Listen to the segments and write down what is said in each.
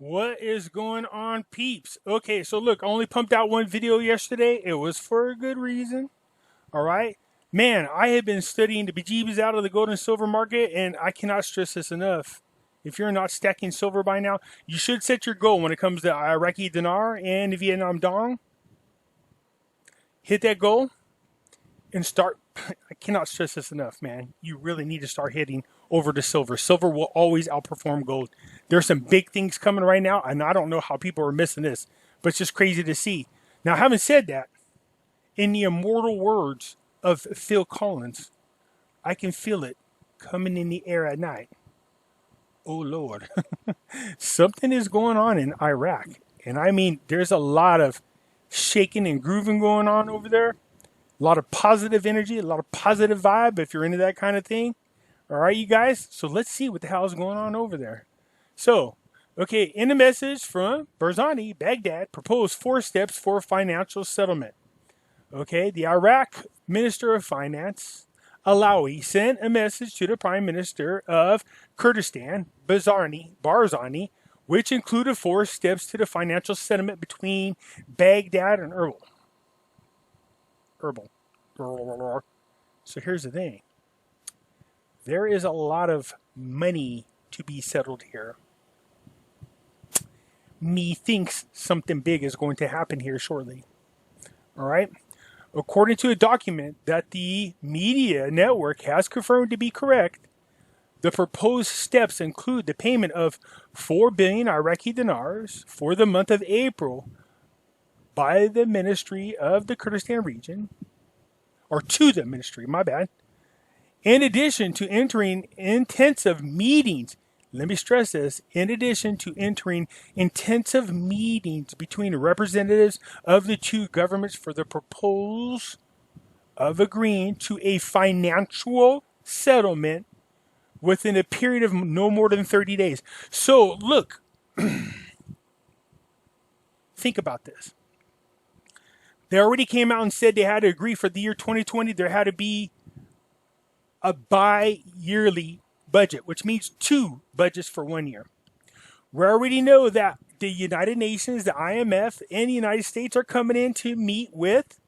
What is going on, peeps? Okay, so look, I only pumped out one video yesterday. It was for a good reason. All right. Man, I have been studying the bejeebus out of the gold and silver market, and I cannot stress this enough. If you're not stacking silver by now, you should set your goal when it comes to Iraqi dinar and Vietnam dong. Hit that goal and start. I cannot stress this enough, man. You really need to start hitting over to silver. Silver will always outperform gold. There's some big things coming right now, and I don't know how people are missing this, but it's just crazy to see. Now, having said that, in the immortal words of Phil Collins, I can feel it coming in the air at night. Oh, Lord. Something is going on in Iraq. And I mean, there's a lot of shaking and grooving going on over there. A lot of positive energy, a lot of positive vibe if you're into that kind of thing. All right, you guys? So let's see what the hell is going on over there. So, okay, in the message from Barzani, Baghdad proposed 4 steps for financial settlement. Okay, the Iraq Minister of Finance, Alawi, sent a message to the Prime Minister of Kurdistan, Barzani, which included 4 steps to the financial settlement between Baghdad and Erbil. So here's the thing. There is a lot of money to be settled here. Methinks something big is going to happen here shortly. All right. According to a document that the media network has confirmed to be correct, the proposed steps include the payment of 4 billion Iraqi dinars for the month of April by the Ministry of the Kurdistan region, or to the ministry, my bad. In addition to entering intensive meetings, let me stress this, in addition to entering intensive meetings between representatives of the 2 governments for the proposal of agreeing to a financial settlement within a period of no more than 30 days. So, look, think about this. They already came out and said they had to agree for the year 2020. There had to be a bi-yearly budget, which means 2 budgets for 1 year. We already know that the United Nations, the IMF, and the United States are coming in to meet with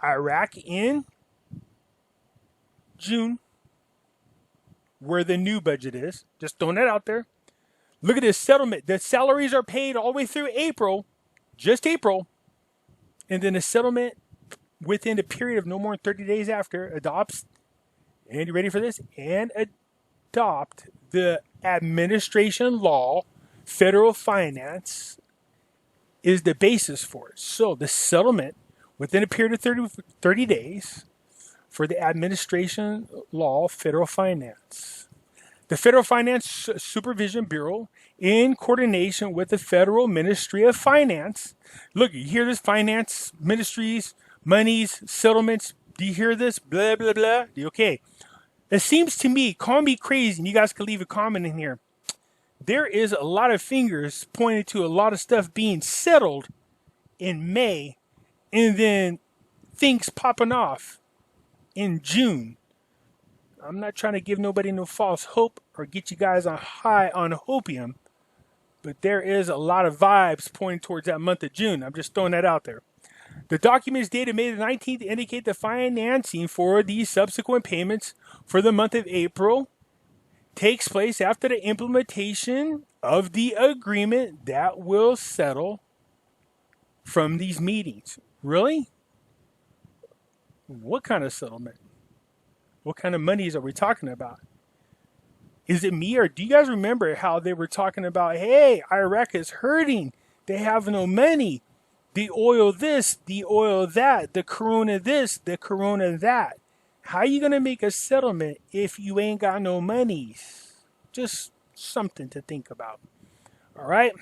Iraq in June, where the new budget is. Just throwing that out there. Look at this settlement. The salaries are paid all the way through April, just April. And then the settlement within a period of no more than 30 days after adopts, and you ready for this? And adopt the administration law. Federal finance is the basis for it. So the settlement within a period of 30 days for the administration law, federal finance. The Federal Finance Supervision Bureau, in coordination with the Federal Ministry of Finance. Look, you hear this? Finance, ministries, monies, settlements. Do you hear this? Blah, blah, blah. Okay. It seems to me, call me crazy, and you guys can leave a comment in here. There is a lot of fingers pointing to a lot of stuff being settled in May, and then things popping off in June. I'm not trying to give nobody no false hope or get you guys on high on hopium, but there is a lot of vibes pointing towards that month of June. I'm just throwing that out there. The document is dated May the 19th to indicate the financing for these subsequent payments for the month of April takes place after the implementation of the agreement that will settle from these meetings. Really? What kind of settlement? What kind of monies are we talking about? Is it me, or do you guys remember how they were talking about, hey, Iraq is hurting. They have no money. The oil this, the oil that, the corona this, the corona that. How are you going to make a settlement if you ain't got no monies? Just something to think about. All right.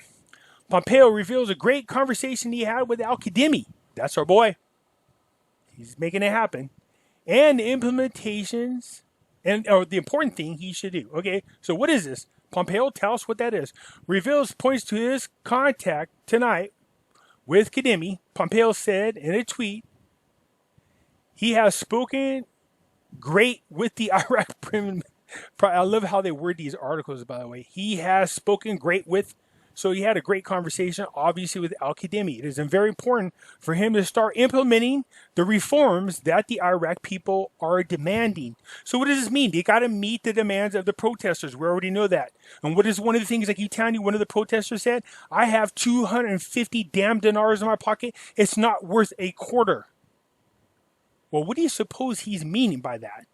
Pompeo reveals a great conversation he had with Al-Kadhimi. That's our boy. He's making it happen. And the implementations, or the important thing he should do. Okay, so what is this? Pompeo, tell us what that is. Reveals, points to his contact tonight with Kadhimi. Pompeo said in a tweet, he has spoken great with the Iraq Prime. I love how they word these articles, by the way. He has spoken great with So he had a great conversation, obviously, with Al-Kadhimi. It is very important for him to start implementing the reforms that the Iraq people are demanding. So what does this mean? They got to meet the demands of the protesters. We already know that. And what is one of the things I keep telling you? One of the protesters said, I have 250 damn dinars in my pocket. It's not worth a quarter. Well, what do you suppose he's meaning by that?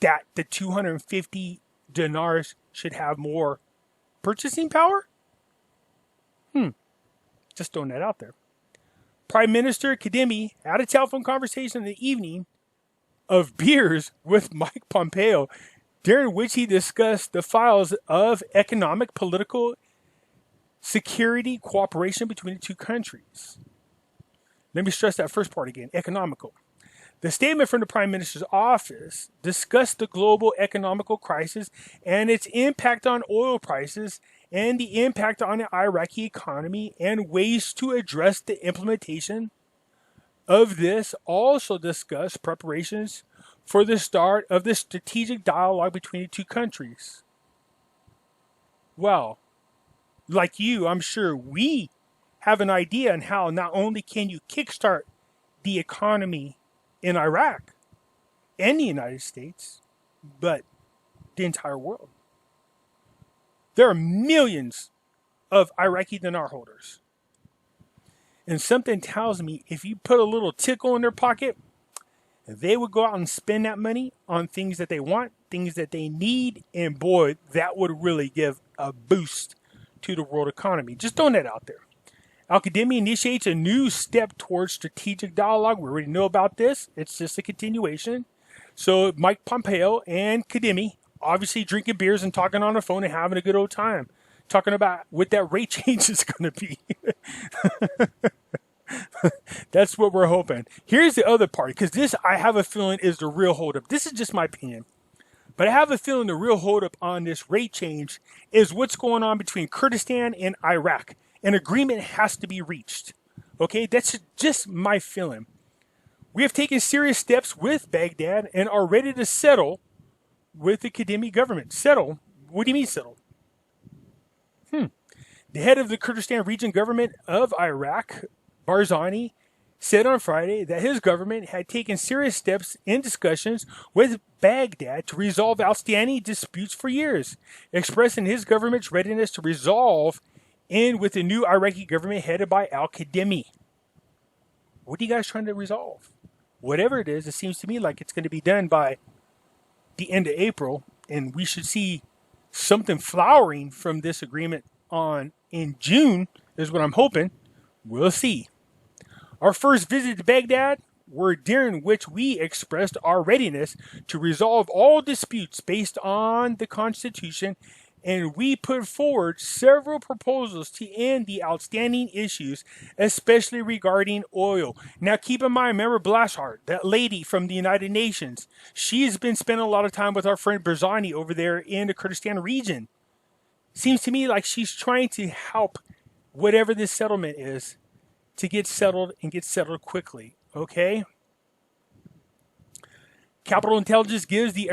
That the 250 dinars should have more purchasing power? Just throwing that out there. Prime Minister Kadhimi had a telephone conversation in the evening of beers with Mike Pompeo, during which he discussed the files of economic, political, security cooperation between the two countries. Let me stress that first part again, economical. The statement from the Prime Minister's office discussed the global economical crisis and its impact on oil prices and the impact on the Iraqi economy and ways to address the implementation of this. Also discussed preparations for the start of the strategic dialogue between the two countries. Well, like you, I'm sure we have an idea on how not only can you kickstart the economy in Iraq and the United States, but the entire world. There are millions of Iraqi dinar holders. And something tells me if you put a little tickle in their pocket, they would go out and spend that money on things that they want, things that they need, and boy, that would really give a boost to the world economy. Just throwing that out there. Al-Kadhimi initiates a new step towards strategic dialogue. We already know about this. It's just a continuation. So Mike Pompeo and Kadhimi obviously drinking beers and talking on the phone and having a good old time. Talking about what that rate change is going to be. That's what we're hoping. Here's the other part, because this, I have a feeling, is the real holdup. This is just my opinion. But I have a feeling the real holdup on this rate change is what's going on between Kurdistan and Iraq. An agreement has to be reached. Okay, that's just my feeling. We have taken serious steps with Baghdad and are ready to settle with the Kadhimi government. Settle? What do you mean settle? The head of the Kurdistan region government of Iraq, Barzani, said on Friday that his government had taken serious steps in discussions with Baghdad to resolve outstanding disputes for years, expressing his government's readiness to resolve in with the new Iraqi government headed by Al-Kadhimi. What are you guys trying to resolve? Whatever it is, it seems to me like it's going to be done by the end of April, and we should see something flowering from this agreement in June, is what I'm hoping. We'll see. Our first visit to Baghdad were during which we expressed our readiness to resolve all disputes based on the Constitution, and we put forward several proposals to end the outstanding issues, especially regarding oil. Now, keep in mind, remember Blashart, that lady from the United Nations. She's been spending a lot of time with our friend Barzani over there in the Kurdistan region. Seems to me like she's trying to help whatever this settlement is to get settled and get settled quickly. Okay? Capital Intelligence gives the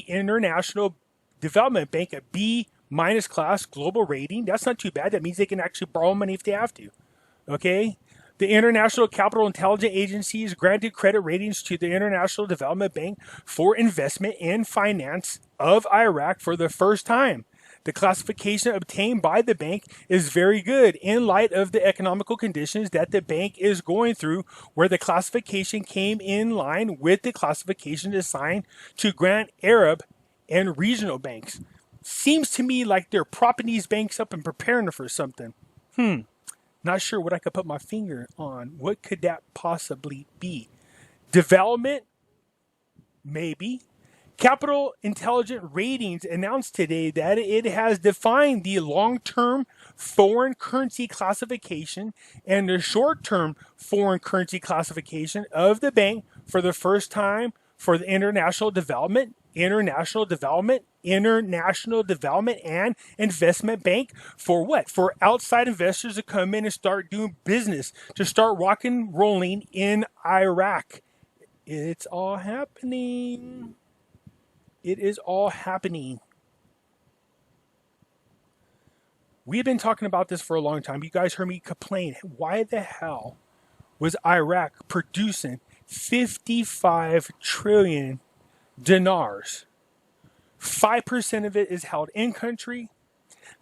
International Development Bank a B- class global rating. That's not too bad. That means they can actually borrow money if they have to. Okay? The International Capital Intelligence Agency has granted credit ratings to the International Development Bank for investment in finance of Iraq for the first time. The classification obtained by the bank is very good in light of the economical conditions that the bank is going through, where the classification came in line with the classification assigned to grant Arab and regional banks. Seems to me like they're propping these banks up and preparing them for something. Not sure what I could put my finger on. What could that possibly be? Development? Maybe. Capital Intelligence Ratings announced today that it has defined the long-term foreign currency classification and the short-term foreign currency classification of the bank for the first time for the international development and investment bank. For what? For outside investors to come in and start doing business, to start rock and rolling in Iraq. It's all happening. It is all happening. We've been talking about this for a long time. You guys heard me complain. Why the hell was Iraq producing 55 trillion dinars? 5% of it is held in country.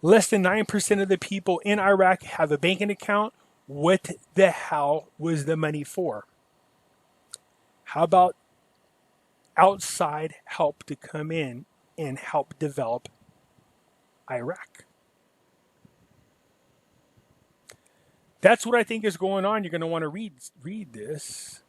Less than 9% of the people in Iraq have a banking account. What the hell was the money for? How about outside help to come in and help develop Iraq? That's what I think is going on. You're going to want to read this,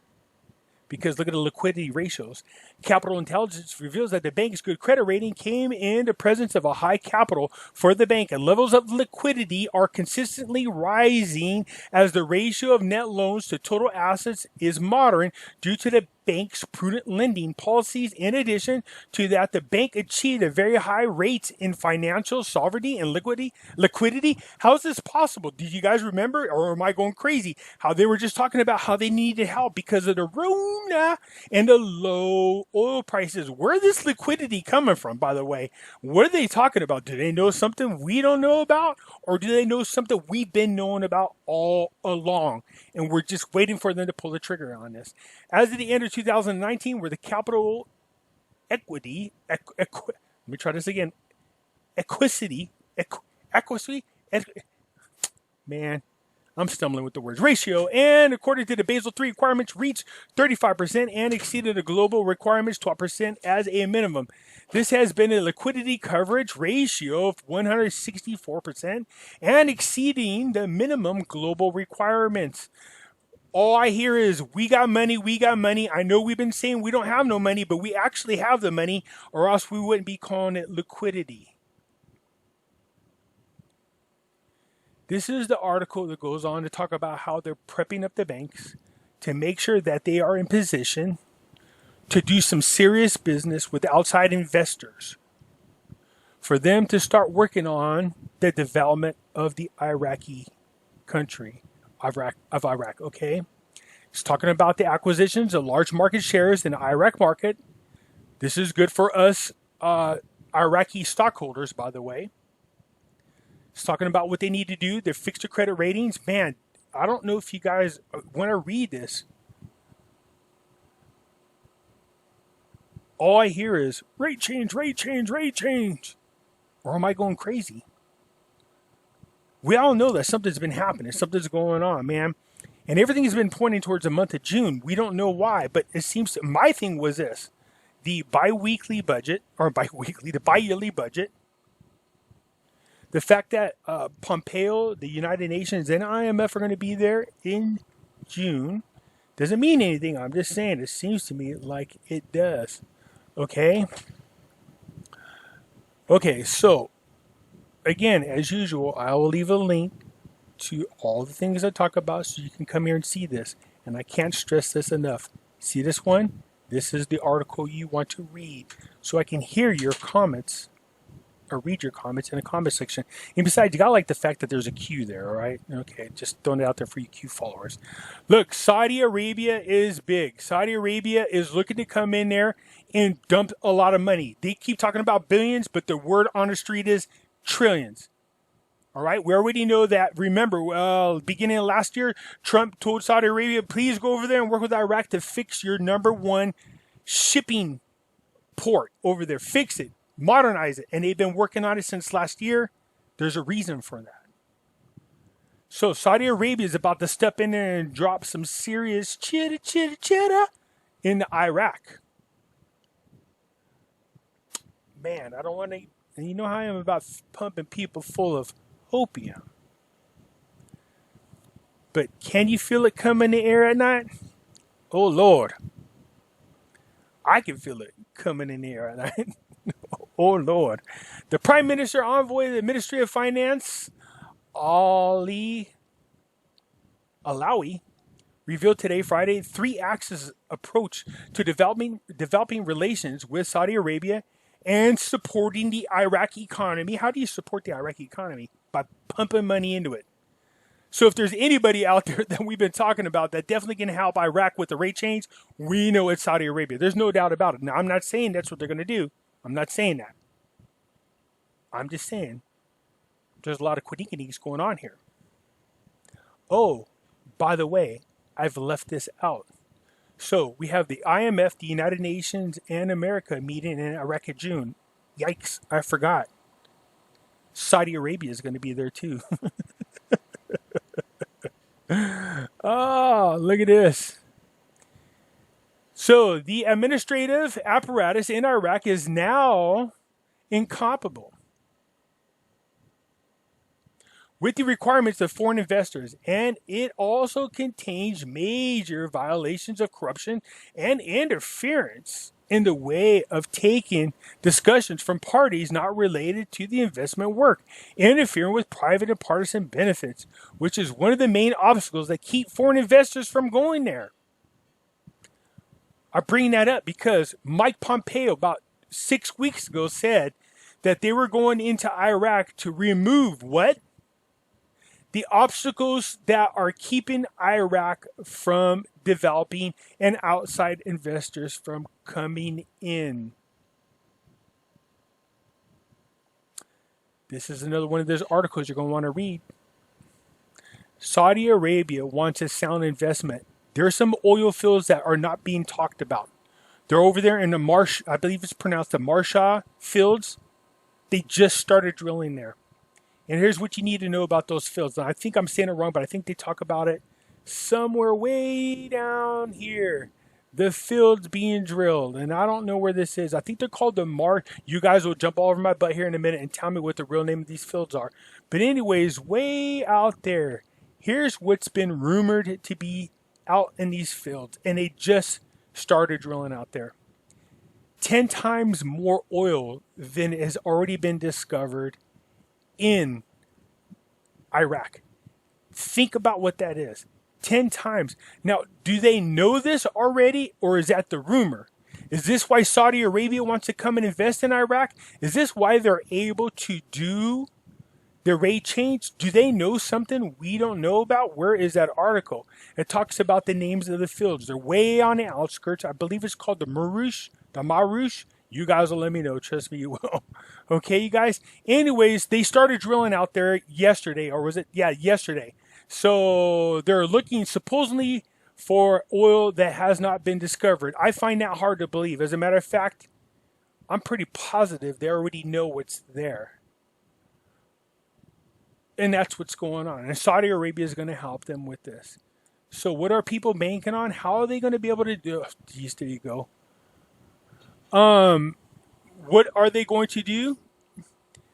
because look at the liquidity ratios. Capital Intelligence reveals that the bank's good credit rating came in the presence of a high capital for the bank, and levels of liquidity are consistently rising as the ratio of net loans to total assets is modern due to the bank's prudent lending policies. In addition to that, the bank achieved a very high rates in financial sovereignty and liquidity. How is this possible? Did you guys remember, or am I going crazy, how they were just talking about how they needed help because of the Rona and the low oil prices? Where is this liquidity coming from, by the way? What are they talking about? Do they know something we don't know about? Or do they know something we've been knowing about all along? And we're just waiting for them to pull the trigger on this. As of the end of 2019, where the capital equity, let me try this again, equity, man, I'm stumbling with the words, ratio, and according to the Basel III requirements, reached 35% and exceeded the global requirements 12% as a minimum. This has been a liquidity coverage ratio of 164% and exceeding the minimum global requirements. All I hear is, we got money, we got money. I know we've been saying we don't have no money, but we actually have the money, or else we wouldn't be calling it liquidity. This is the article that goes on to talk about how they're prepping up the banks to make sure that they are in position to do some serious business with outside investors, for them to start working on the development of the Iraqi country. Of Iraq, okay? It's talking about the acquisitions of large market shares in the Iraq market. This is good for us Iraqi stockholders, by the way. It's talking about what they need to do. Their fixed credit ratings. Man, I don't know if you guys want to read this. All I hear is rate change, rate change, rate change. Or am I going crazy? We all know that something's been happening. Something's going on, man. And everything has been pointing towards the month of June. We don't know why, but it seems to, my thing was this. The bi-yearly budget, the fact that Pompeo, the United Nations, and IMF are going to be there in June doesn't mean anything. I'm just saying it seems to me like it does. Okay? Okay, so again, as usual, I will leave a link to all the things I talk about so you can come here and see this. And I can't stress this enough. See this one? This is the article you want to read, so I can hear your comments or read your comments in the comment section. And besides, you gotta like the fact that there's a Q there, all right? Okay, just throwing it out there for you Q followers. Look, Saudi Arabia is big. Saudi Arabia is looking to come in there and dump a lot of money. They keep talking about billions, but the word on the street is trillions. All right, we already know that. Remember, beginning of last year, Trump told Saudi Arabia, please go over there and work with Iraq to fix your #1 shipping port over there. Fix it, modernize it. And they've been working on it since last year. There's a reason for that. So Saudi Arabia is about to step in there and drop some serious chitta in Iraq. Man, I don't want to... And you know how I am about pumping people full of opium. But can you feel it come in the air at night? Oh, Lord. I can feel it coming in the air at night. Oh, Lord. The Prime Minister envoy of the Ministry of Finance, Ali Alawi, revealed today, Friday, 3-axis approach to developing relations with Saudi Arabia and supporting the Iraqi economy. How do you support the Iraqi economy? By pumping money into it. So if there's anybody out there that we've been talking about that definitely can help Iraq with the rate change, we know it's Saudi Arabia. There's no doubt about it. Now, I'm not saying that's what they're going to do. I'm not saying that. I'm just saying There's a lot of quidinkies going on here. Oh, by the way, I've left this out. So we have the IMF, the United Nations, and America meeting in Iraq in June. Yikes, I forgot. Saudi Arabia is going to be there too. Oh, look at this. So the administrative apparatus in Iraq is now incomparable with the requirements of foreign investors, and it also contains major violations of corruption and interference in the way of taking discussions from parties not related to the investment work, interfering with private and partisan benefits, which is one of the main obstacles that keep foreign investors from going there. I bring that up because Mike Pompeo about 6 weeks ago said that they were going into Iraq to remove what? The obstacles that are keeping Iraq from developing and outside investors from coming in. This is another one of those articles you're going to want to read. Saudi Arabia wants a sound investment. There are some oil fields that are not being talked about. They're over there in the Marsh, I believe it's pronounced the Marsha fields. They just started drilling there. And here's what you need to know about those fields. Now, I think I'm saying it wrong, but I think they talk about it somewhere way down here. The fields being drilled. And I don't know where this is. I think they're called the Marsh. You guys will jump all over my butt here in a minute and tell me what the real name of these fields are. But anyways, way out there, here's what's been rumored to be out in these fields. And they just started drilling out there. 10 times more oil than has already been discovered in Iraq. Think about what that is. 10 times. Now, do they know this already, or is that the rumor? Is this why Saudi Arabia wants to come and invest in Iraq? Is this why they're able to do the rate change? Do they know something we don't know about? Where is that article? It talks about the names of the fields. They're way on the outskirts. I believe it's called the Marush. You guys will let me know. Trust me, you will. Okay, you guys? Anyways, they started drilling out there yesterday, or was it? Yeah, yesterday. So they're looking supposedly for oil that has not been discovered. I find that hard to believe. As a matter of fact, I'm pretty positive they already know what's there. And that's what's going on. And Saudi Arabia is going to help them with this. So what are people banking on? How are they going to be able to do? Oh, geez, there you go. What are they going to do?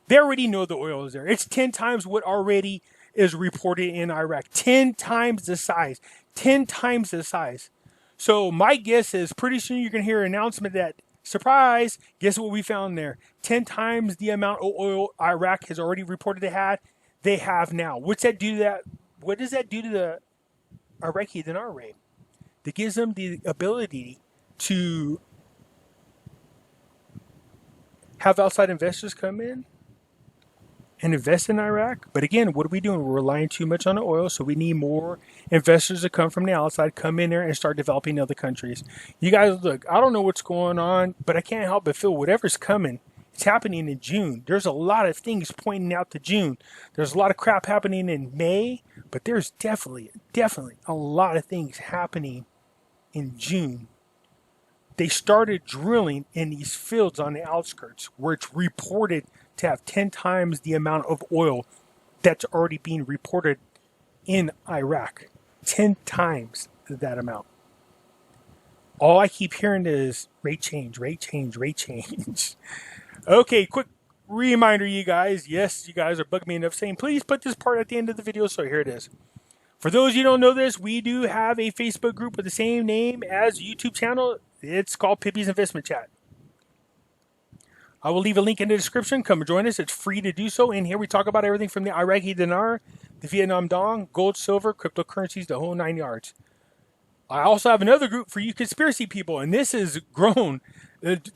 They already know the oil is there. It's 10 times what already is reported in Iraq. 10 times the size. 10 times the size. So my guess is pretty soon you're going to hear an announcement that, surprise, guess what we found there? 10 times the amount of oil Iraq has already reported they have now. What's that do to that? What does that do to the Iraqi dinar rate? That gives them the ability to have outside investors come in and invest in Iraq. But again, what are we doing? We're relying too much on the oil, so we need more investors to come from the outside, come in there and start developing other countries. You guys, look, I don't know what's going on, but I can't help but feel whatever's coming, it's happening in June. There's a lot of things pointing out to June. There's a lot of crap happening in May, but there's definitely a lot of things happening in June. They started drilling in these fields on the outskirts where it's reported to have 10 times the amount of oil that's already being reported in Iraq. 10 times that amount. All I keep hearing is rate change, rate change, rate change. Okay, quick reminder, you guys. Yes, you guys are bugging me enough saying, please put this part at the end of the video. So here it is. For those of you who don't know this, we do have a Facebook group with the same name as YouTube channel. It's called Pimpy's Investment Chat. I will leave a link in the description. Come join us. It's free to do so. In here, we talk about everything from the Iraqi dinar, the Vietnam dong, gold, silver, cryptocurrencies, the whole 9 yards. I also have another group for you conspiracy people, and this has grown.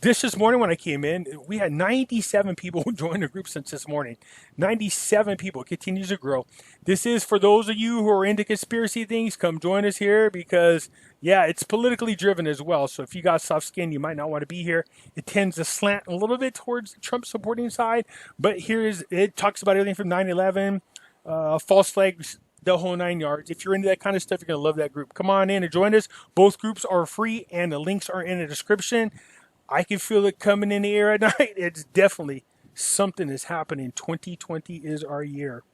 This morning when I came in, we had 97 people who joined the group since this morning. 97 people. It continues to grow. This is for those of you who are into conspiracy things. Come join us here because Yeah, it's politically driven as well. So if you got soft skin, you might not want to be here. It tends to slant a little bit towards the Trump supporting side, but it talks about everything from 9/11, false flags, the whole 9 yards. If you're into that kind of stuff, you're gonna love that group. Come on in and join us. Both groups are free, and the links are in the description. I can feel it coming in the air at night. It's definitely something is happening. 2020 is our year.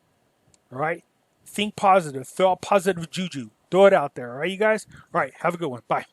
All right. Think positive. Throw out positive juju. Throw it out there. All right, you guys? All right. Have a good one. Bye.